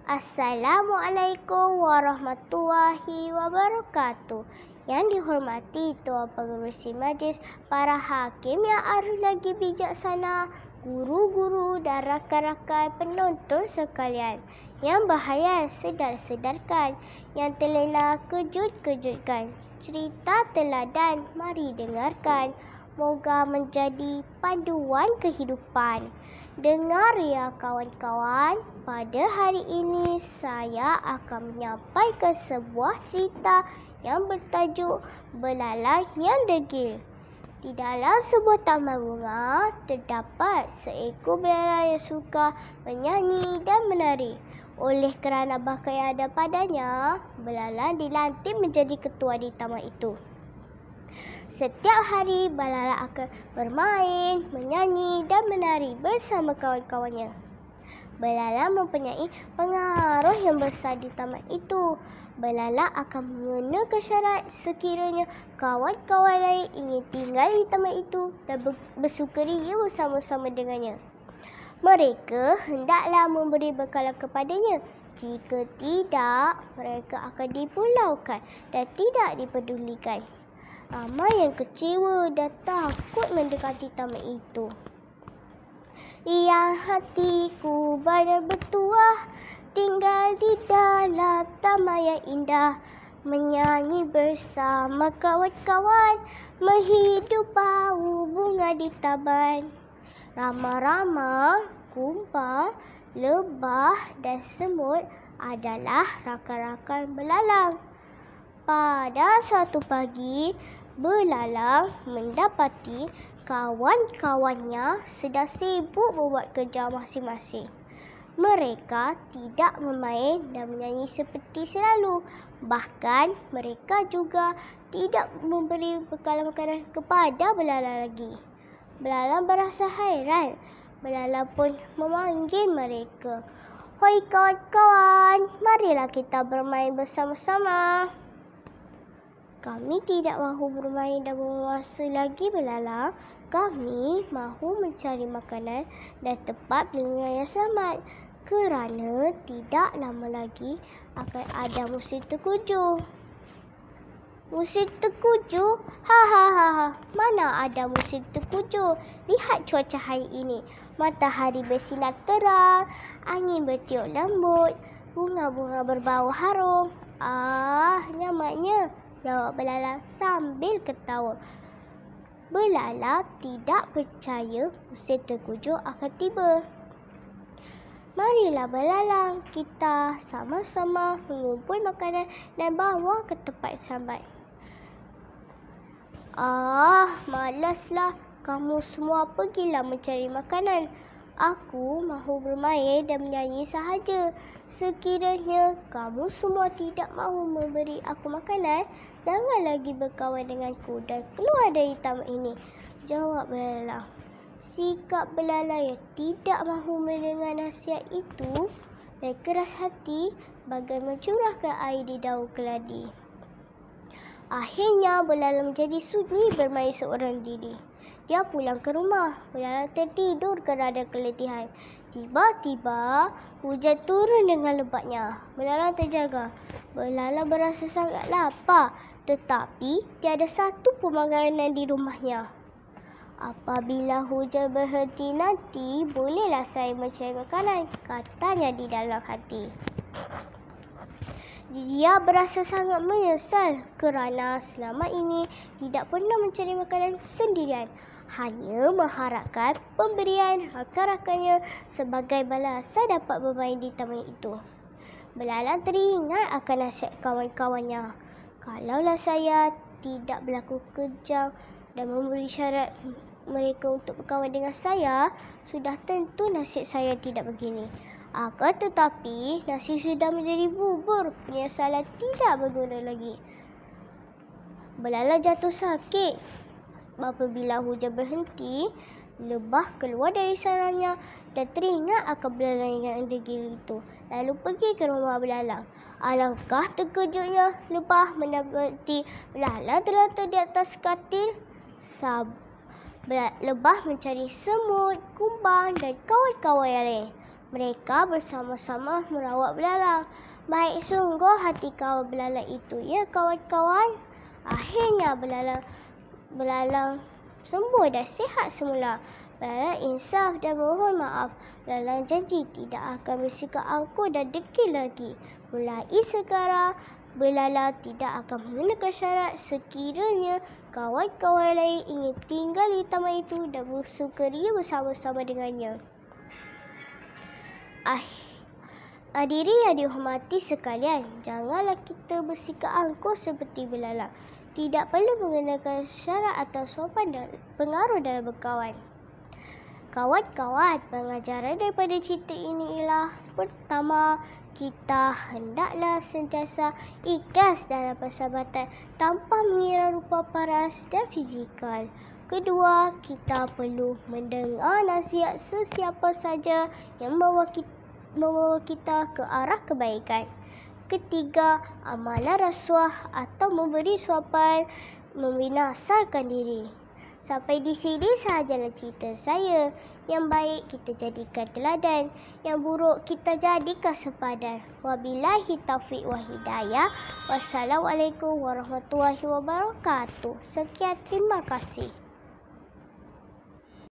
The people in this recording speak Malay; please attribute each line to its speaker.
Speaker 1: Assalamualaikum warahmatullahi wabarakatuh. Yang dihormati Tuan Pengerusi Majlis, para hakim yang arif lagi bijaksana, guru-guru dan rakan-rakan penonton sekalian, yang bahaya sedar-sedarkan, yang terlena kejut-kejutkan. Cerita teladan mari dengarkan, moga menjadi panduan kehidupan. Dengar ya kawan-kawan, pada hari ini saya akan menyampaikan sebuah cerita yang bertajuk Belalang yang Degil. Di dalam sebuah taman bunga, terdapat seekor belalang yang suka menyanyi dan menari. Oleh kerana bakat yang ada padanya, belalang dilantik menjadi ketua di taman itu. Setiap hari, belalang akan bermain, menyanyi dan menari bersama kawan-kawannya. Belalang mempunyai pengaruh yang besar di taman itu. Belalang akan mengenakan syarat sekiranya kawan-kawan lain ingin tinggal di taman itu dan bersukaria bersama-sama dengannya. Mereka hendaklah memberi bekalan kepadanya. Jika tidak, mereka akan dipulaukan dan tidak dipedulikan. Ramai yang kecewa dan takut mendekati taman itu. Yang hatiku banyak bertuah, tinggal di dalam taman yang indah, menyanyi bersama kawan-kawan, menghidup bau bunga di taman. Rama-rama, kumbang, lebah dan semut adalah rakan-rakan belalang. Pada suatu pagi, belalang mendapati kawan-kawannya sedang sibuk membuat kerja masing-masing. Mereka tidak bermain dan menyanyi seperti selalu. Bahkan mereka juga tidak memberi bekalan makanan kepada belalang lagi. Belalang berasa hairan. Belalang pun memanggil mereka. "Hoi kawan-kawan, marilah kita bermain bersama-sama." "Kami tidak mahu bermain dan bermasa lagi belalang. Kami mahu mencari makanan dan tempat pelindungan yang selamat. Kerana tidak lama lagi akan ada musim tengkujuh." "Musim tengkujuh? Ha. Mana ada musim tengkujuh? Lihat cuaca hari ini. Matahari bersinar terang, angin bertiup lembut, bunga-bunga berbau harum. Nyamannya," jawab belalang sambil ketawa. Belalang tidak percaya musim tengkujuh akan tiba. "Marilah belalang, kita sama-sama mengumpul makanan dan bawa ke tempat selamat." Malaslah, kamu semua pergilah mencari makanan. Aku mahu bermain dan menyanyi sahaja. Sekiranya kamu semua tidak mahu memberi aku makanan, jangan lagi berkawan denganku dan keluar dari taman ini, jawab belalang. Sikap belalang yang tidak mahu mendengar nasihat itu dan keras hati bagai mencurahkan air di daun keladi. Akhirnya belalang menjadi sunyi bermain seorang diri. Dia pulang ke rumah. Belalang tertidur kerana keletihan. Tiba-tiba hujan turun dengan lebatnya. Belalang terjaga. Belalang berasa sangat lapar, tetapi tiada satu pun makanan di rumahnya. "Apabila hujan berhenti nanti, bolehlah saya mencari makanan," katanya di dalam hati. Dia berasa sangat menyesal kerana selama ini tidak pernah mencari makanan sendirian, hanya mengharapkan pemberian rakan-rakannya sebagai balasan dapat bermain di taman itu. Belalang teringat akan nasihat kawan-kawannya. Kalaulah saya tidak berlaku kejam dan memberi syarat mereka untuk berkawan dengan saya, sudah tentu nasib saya tidak begini. Akan tetapi, nasib sudah menjadi bubur. Penyesalan tidak berguna lagi. Belalang jatuh sakit. Apabila hujan berhenti, lebah keluar dari sarangnya dan teringat akan belalang yang degil itu. Lalu pergi ke rumah belalang. Alangkah terkejutnya lebah mendapati belalang terletak di atas katil. Lebah mencari semut, kumbang dan kawan-kawan yang lain. Mereka bersama-sama merawat belalang. Baik sungguh hati kawan belalang itu, ya kawan-kawan. Akhirnya belalang sembuh dan sihat semula. Belalang insaf dan mohon maaf. Belalang janji tidak akan bersikap angkuh dan degil lagi. Mulai sekarang, belalang tidak akan menggunakan syarat sekiranya kawan-kawan lain ingin tinggal di taman itu dan bersukaria bersama-sama dengannya. Hadirin yang dihormati sekalian, janganlah kita bersikap angkuh seperti belalang. Tidak perlu menggunakan syarat atau sopan dan pengaruh dalam berkawan. Kawan-kawan, pengajaran daripada cerita ini ialah: pertama, kita hendaklah sentiasa ikhlas dalam persahabatan tanpa mengira rupa paras dan fizikal. Kedua, kita perlu mendengar nasihat sesiapa saja yang membawa kita ke arah kebaikan. Ketiga, amalan rasuah atau memberi suapan membinasakan diri. Sampai di sini sahajalah cerita saya. Yang baik kita jadikan teladan, yang buruk kita jadikan sepadan. Wabillahi taufiq wa hidayah. Wassalamualaikum warahmatullahi wabarakatuh. Sekian, terima kasih.